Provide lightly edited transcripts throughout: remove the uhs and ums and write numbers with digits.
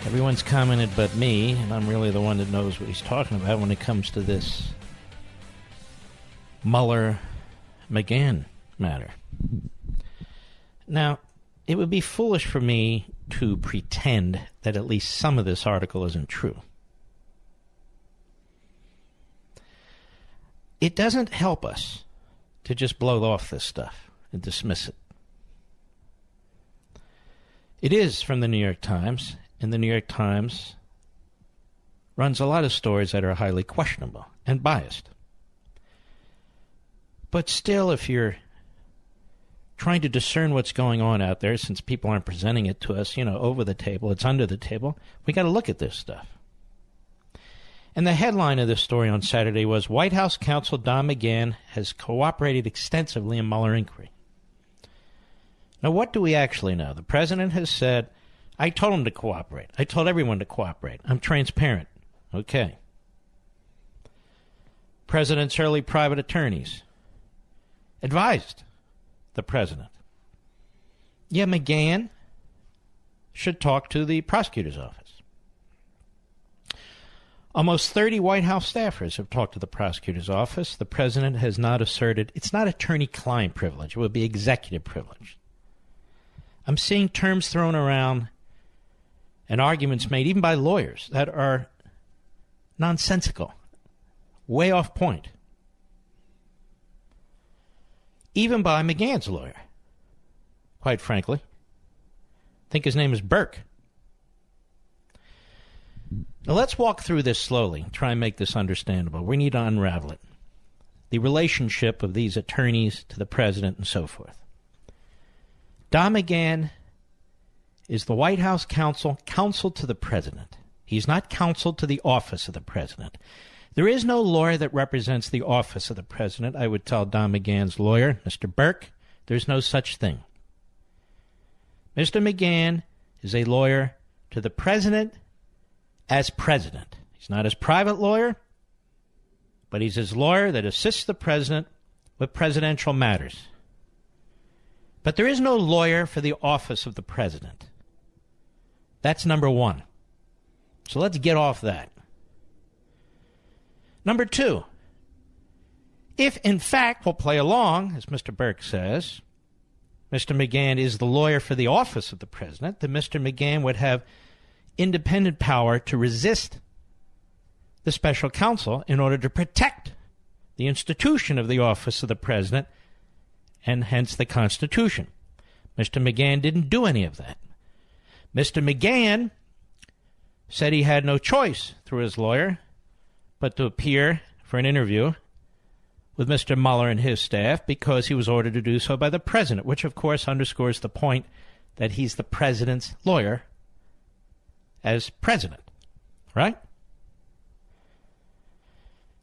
Everyone's commented but me, and I'm really the one that knows what he's talking about when it comes to this Mueller-McGahan matter. Now, it would be foolish for me to pretend that at least some of this article isn't true. It doesn't help us to just blow off this stuff and dismiss it. It is from the New York Times, and the New York Times runs a lot of stories that are highly questionable and biased. But still, if you're trying to discern what's going on out there, since people aren't presenting it to us, over the table, it's under the table, we got to look at this stuff. And the headline of this story on Saturday was, White House counsel Don McGahan has cooperated extensively in Mueller inquiry. Now, what do we actually know? The president has said, I told him to cooperate. I told everyone to cooperate. I'm transparent. Okay. President's early private attorneys advised the president, yeah, McGahan should talk to the prosecutor's office. Almost 30 White House staffers have talked to the prosecutor's office. The president has not asserted, it's not attorney-client privilege. It would be executive privilege. I'm seeing terms thrown around and arguments made even by lawyers that are nonsensical, way off point. Even by McGahan's lawyer, quite frankly. I think his name is Burke. Now let's walk through this slowly, try and make this understandable. We need to unravel it. The relationship of these attorneys to the president and so forth. Don McGahan is the White House counsel to the president. He's not counsel to the office of the president. There is no lawyer that represents the office of the president. I would tell Don McGahan's lawyer, Mr. Burke, there's no such thing. Mr. McGahan is a lawyer to the president as president. He's not his private lawyer, but he's his lawyer that assists the president with presidential matters. But there is no lawyer for the office of the president. That's number one. So let's get off that. Number two, if in fact, we'll play along, as Mr. Burke says, Mr. McGahan is the lawyer for the office of the president, then Mr. McGahan would have independent power to resist the special counsel in order to protect the institution of the office of the president and hence the Constitution. Mr. McGahan didn't do any of that. Mr. McGahan said he had no choice through his lawyer but to appear for an interview with Mr. Mueller and his staff because he was ordered to do so by the president, which of course underscores the point that he's the president's lawyer as president, right?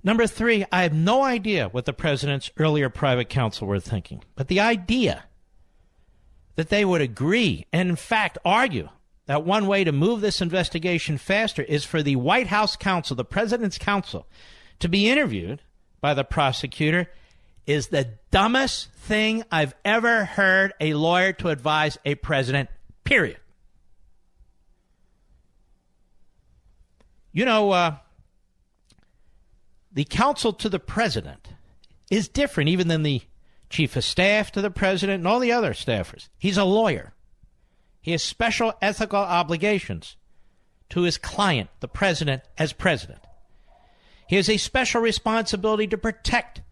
Number three, I have no idea what the president's earlier private counsel were thinking, but the idea that they would agree and in fact argue that one way to move this investigation faster is for the White House counsel, the president's counsel, to be interviewed by the prosecutor is the dumbest thing I've ever heard a lawyer to advise a president, period. The counsel to the president is different even than the chief of staff to the president and all the other staffers. He's a lawyer. He has special ethical obligations to his client, the president, as president. He has a special responsibility to protect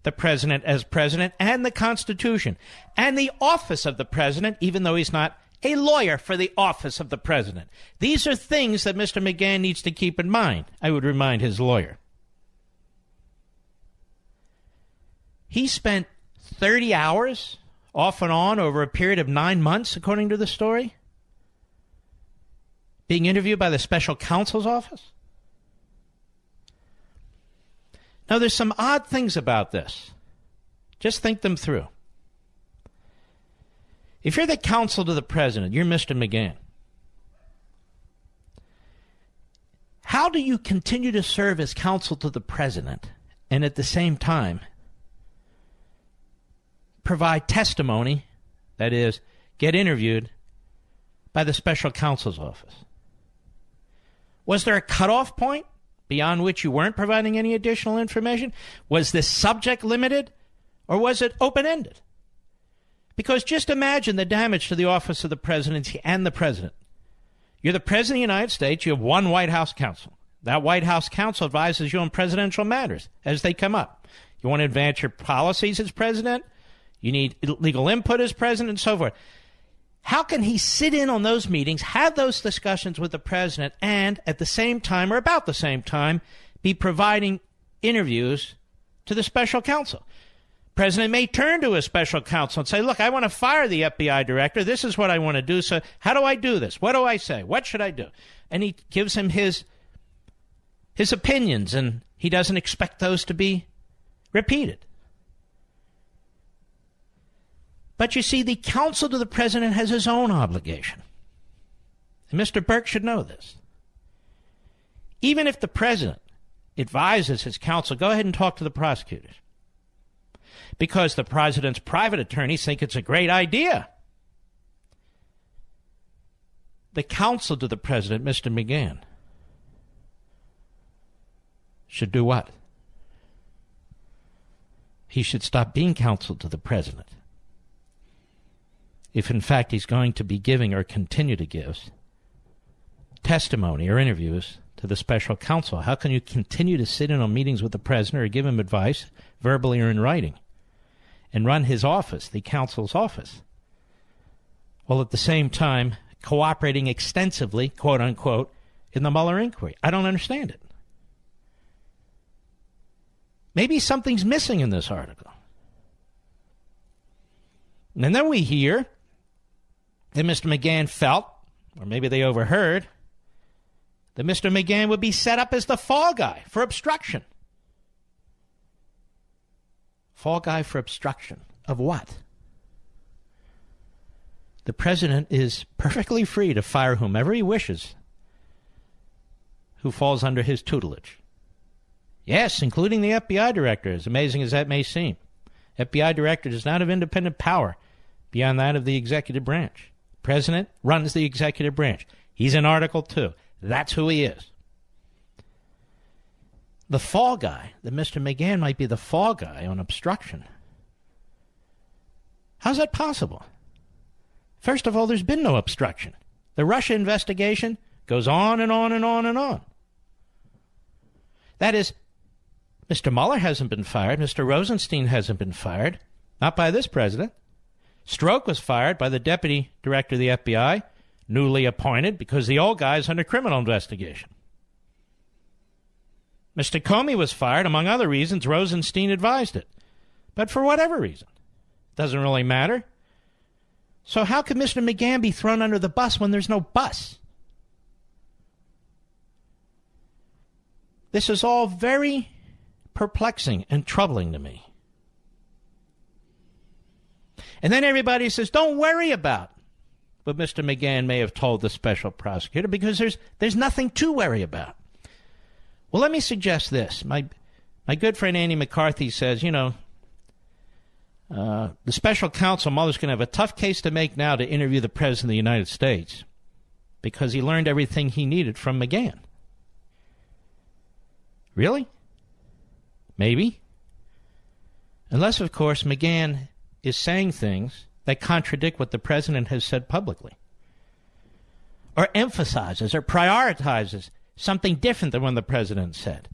the president as president and the Constitution and the office of the president, even though he's not a lawyer for the office of the president. These are things that Mr. McGahan needs to keep in mind, I would remind his lawyer. He spent 30 hours off and on over a period of 9 months, according to the story, being interviewed by the special counsel's office. Now, there's some odd things about this. Just think them through. If you're the counsel to the president, you're Mr. McGahan. How do you continue to serve as counsel to the president and at the same time provide testimony, that is, get interviewed by the special counsel's office? Was there a cutoff point beyond which you weren't providing any additional information? Was this subject limited, or was it open-ended? Because just imagine the damage to the office of the presidency and the president. You're the president of the United States. You have one White House counsel. That White House counsel advises you on presidential matters as they come up. You want to advance your policies as president? You need legal input as president, and so forth. How can he sit in on those meetings, have those discussions with the president, and at the same time, or about the same time, be providing interviews to the special counsel? President may turn to his special counsel and say, look, I want to fire the FBI director. This is what I want to do. So how do I do this? What do I say? What should I do? And he gives him his opinions, and he doesn't expect those to be repeated. But you see, the counsel to the president has his own obligation. And Mr. Burke should know this. Even if the president advises his counsel, go ahead and talk to the prosecutors, because the president's private attorneys think it's a great idea. The counsel to the president, Mr. McGahan, should do what? He should stop being counsel to the president. If in fact he's going to be giving or continue to give testimony or interviews to the special counsel, how can you continue to sit in on meetings with the president or give him advice, verbally or in writing, and run his office, the counsel's office, while at the same time cooperating extensively, quote unquote, in the Mueller inquiry? I don't understand it. Maybe something's missing in this article. And then we hear that Mr. McGahan felt, or maybe they overheard, that Mr. McGahan would be set up as the fall guy for obstruction. Fall guy for obstruction of what? The president is perfectly free to fire whomever he wishes who falls under his tutelage. Yes, including the FBI director, as amazing as that may seem. FBI director does not have independent power beyond that of the executive branch. President runs the executive branch. He's in Article 2. That's who he is. The fall guy, that Mr. McGahan might be the fall guy on obstruction. How's that possible? First of all, there's been no obstruction. The Russia investigation goes on and on and on and on. That is, Mr. Mueller hasn't been fired. Mr. Rosenstein hasn't been fired. Not by this president. Stroke was fired by the deputy director of the FBI, newly appointed, because the old guy is under criminal investigation. Mr. Comey was fired, among other reasons. Rosenstein advised it. But for whatever reason, doesn't really matter. So how could Mr. McGahan be thrown under the bus when there's no bus? This is all very perplexing and troubling to me. And then everybody says, don't worry about what Mr. McGahan may have told the special prosecutor, because there's nothing to worry about. Well, let me suggest this. My good friend Andy McCarthy says, the special counsel, Mueller's going to have a tough case to make now to interview the President of the United States because he learned everything he needed from McGahan. Really? Maybe. Unless, of course, McGahan is saying things that contradict what the President has said publicly, or emphasizes or prioritizes something different than what the President said.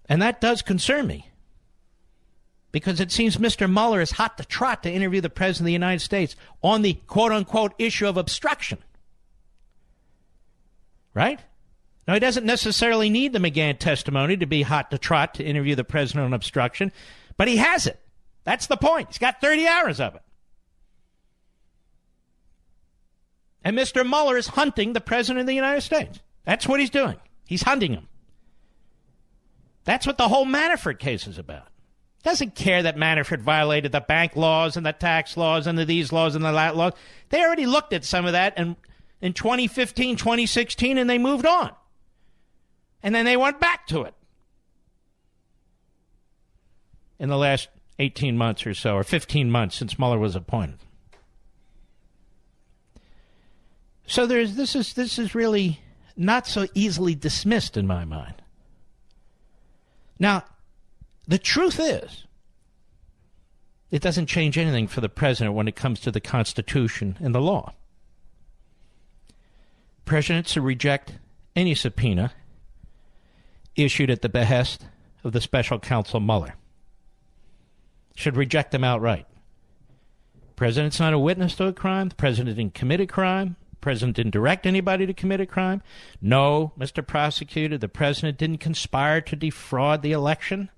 And that does concern me, because it seems Mr. Mueller is hot to trot to interview the President of the United States on the quote-unquote issue of obstruction. Right? Now, he doesn't necessarily need the McGahan testimony to be hot to trot to interview the President on obstruction, but he has it. That's the point. He's got 30 hours of it. And Mr. Mueller is hunting the President of the United States. That's what he's doing. He's hunting him. That's what the whole Manafort case is about. He doesn't care that Manafort violated the bank laws and the tax laws and the these laws and the that laws. They already looked at some of that in 2015, 2016, and they moved on. And then they went back to it in the last 18 months or so, or 15 months since Mueller was appointed. So this is really not so easily dismissed in my mind. Now, the truth is, it doesn't change anything for the president when it comes to the Constitution and the law. Presidents should reject any subpoena issued at the behest of the special counsel Mueller. Should reject them outright. President's not a witness to a crime. The president didn't commit a crime. The president didn't direct anybody to commit a crime. No, Mr. Prosecutor, the president didn't conspire to defraud the election.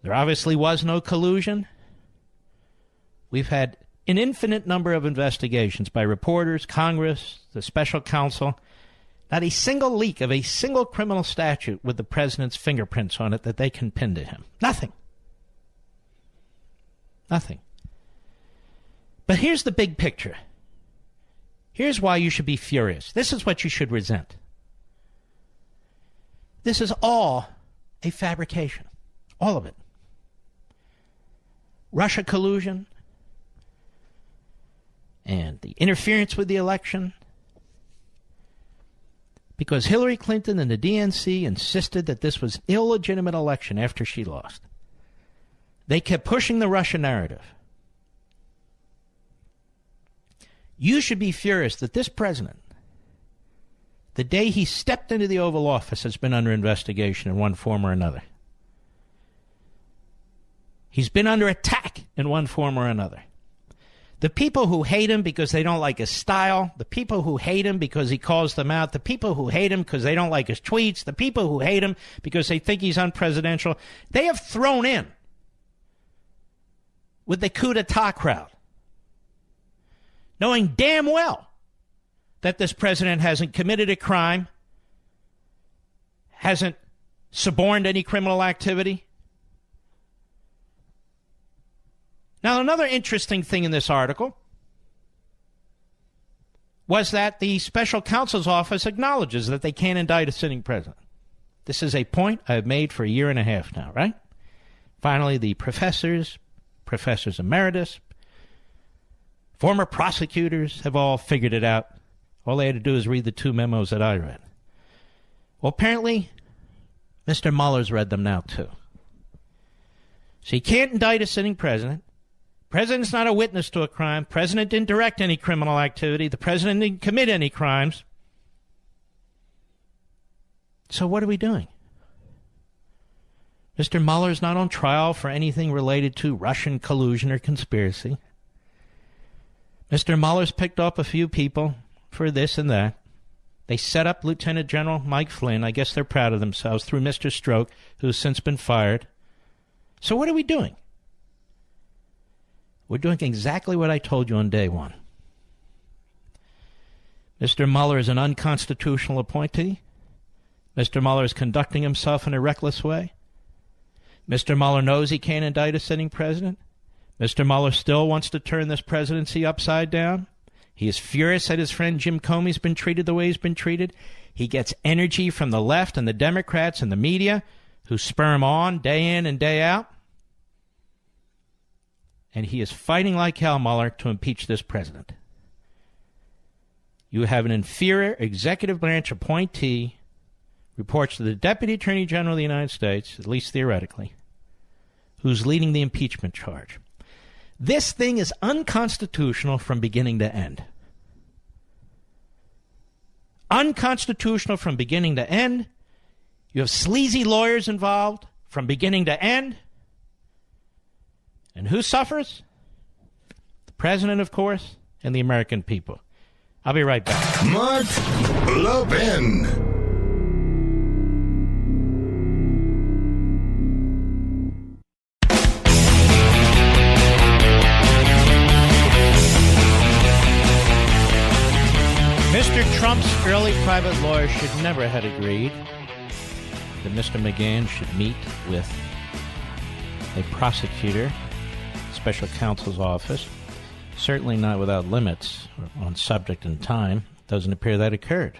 There obviously was no collusion. We've had an infinite number of investigations by reporters, Congress, the special counsel. Not a single leak of a single criminal statute with the president's fingerprints on it that they can pin to him. Nothing. Nothing. But here's the big picture. Here's why you should be furious. This is what you should resent. This is all a fabrication. All of it. Russia collusion and the interference with the election, because Hillary Clinton and the DNC insisted that this was an illegitimate election after she lost. They kept pushing the Russia narrative. You should be furious that this president, the day he stepped into the Oval Office, has been under investigation in one form or another. He's been under attack in one form or another. The people who hate him because they don't like his style, the people who hate him because he calls them out, the people who hate him because they don't like his tweets, the people who hate him because they think he's unpresidential, they have thrown in with the coup d'etat crowd, knowing damn well that this president hasn't committed a crime, hasn't suborned any criminal activity. Now, another interesting thing in this article was that the special counsel's office acknowledges that they can't indict a sitting president. This is a point I've made for a year and a half now, right? Finally, the professors emeritus, former prosecutors have all figured it out. All they had to do is read the two memos that I read. Well, apparently, Mr. Mueller's read them now, too. So you can't indict a sitting president. President's not a witness to a crime. President didn't direct any criminal activity. The president didn't commit any crimes. So what are we doing? Mr. Mueller's not on trial for anything related to Russian collusion or conspiracy. Mr. Mueller's picked up a few people for this and that. They set up Lieutenant General Mike Flynn. I guess they're proud of themselves, through Mr. Stroke, who's since been fired. So what are we doing? We're doing exactly what I told you on day one. Mr. Mueller is an unconstitutional appointee. Mr. Mueller is conducting himself in a reckless way. Mr. Mueller knows he can't indict a sitting president. Mr. Mueller still wants to turn this presidency upside down. He is furious that his friend Jim Comey's been treated the way he's been treated. He gets energy from the left and the Democrats and the media, who spur him on day in and day out. And he is fighting like hell, Mueller, to impeach this president. You have an inferior executive branch appointee, reports to the Deputy Attorney General of the United States, at least theoretically, who's leading the impeachment charge. This thing is unconstitutional from beginning to end. Unconstitutional from beginning to end. You have sleazy lawyers involved from beginning to end. And who suffers? The president, of course, and the American people. I'll be right back. Mark Levin. Mr. Trump's early private lawyer should never have agreed that Mr. McGahan should meet with a prosecutor, special counsel's office, certainly not without limits on subject and time. Doesn't appear that occurred.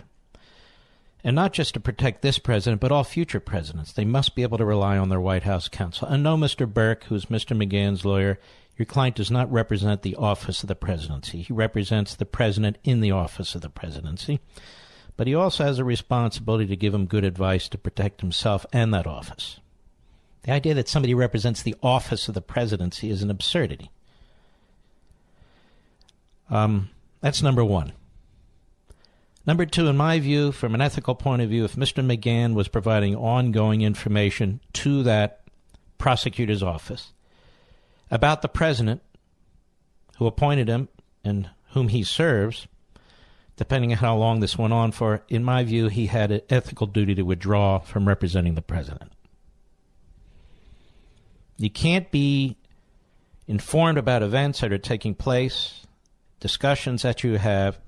And not just to protect this president, but all future presidents. They must be able to rely on their White House counsel. And no, Mr. Burke, who's Mr. McGahan's lawyer, your client does not represent the office of the presidency. He represents the president in the office of the presidency. but he also has a responsibility to give him good advice to protect himself and that office. The idea that somebody represents the office of the presidency is an absurdity. That's number one. Number two, in my view, from an ethical point of view, if Mr. McGahan was providing ongoing information to that prosecutor's office about the president who appointed him and whom he serves, depending on how long this went on for, in my view, he had an ethical duty to withdraw from representing the president. You can't be informed about events that are taking place, discussions that you have,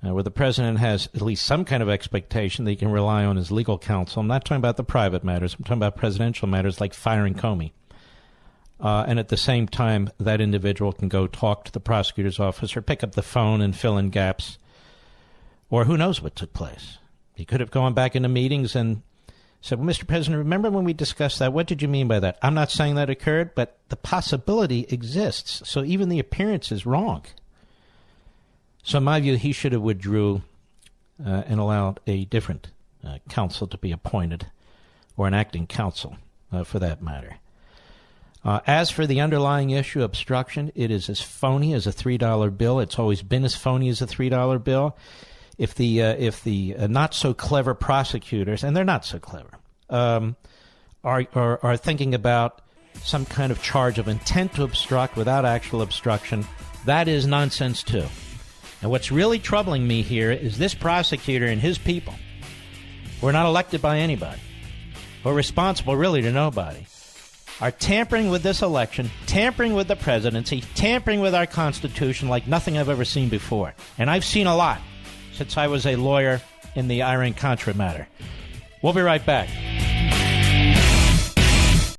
where the president has at least some kind of expectation that he can rely on his legal counsel. I'm not talking about the private matters. I'm talking about presidential matters like firing Comey. And at the same time, that individual can go talk to the prosecutor's office or pick up the phone and fill in gaps. Or who knows what took place. He could have gone back into meetings and said, well, Mr. President, remember when we discussed that? What did you mean by that? I'm not saying that occurred, but the possibility exists. So even the appearance is wrong. So in my view, he should have withdrew and allowed a different counsel to be appointed, or an acting counsel for that matter. As for the underlying issue, obstruction, it is as phony as a $3 bill. It's always been as phony as a $3 bill. If the not-so-clever prosecutors, and they're not so clever, are thinking about some kind of charge of intent to obstruct without actual obstruction, that is nonsense too. And what's really troubling me here is this prosecutor and his people, who are not elected by anybody, who are responsible really to nobody, are tampering with this election, tampering with the presidency, tampering with our Constitution like nothing I've ever seen before. And I've seen a lot since I was a lawyer in the Iran-Contra matter. We'll be right back.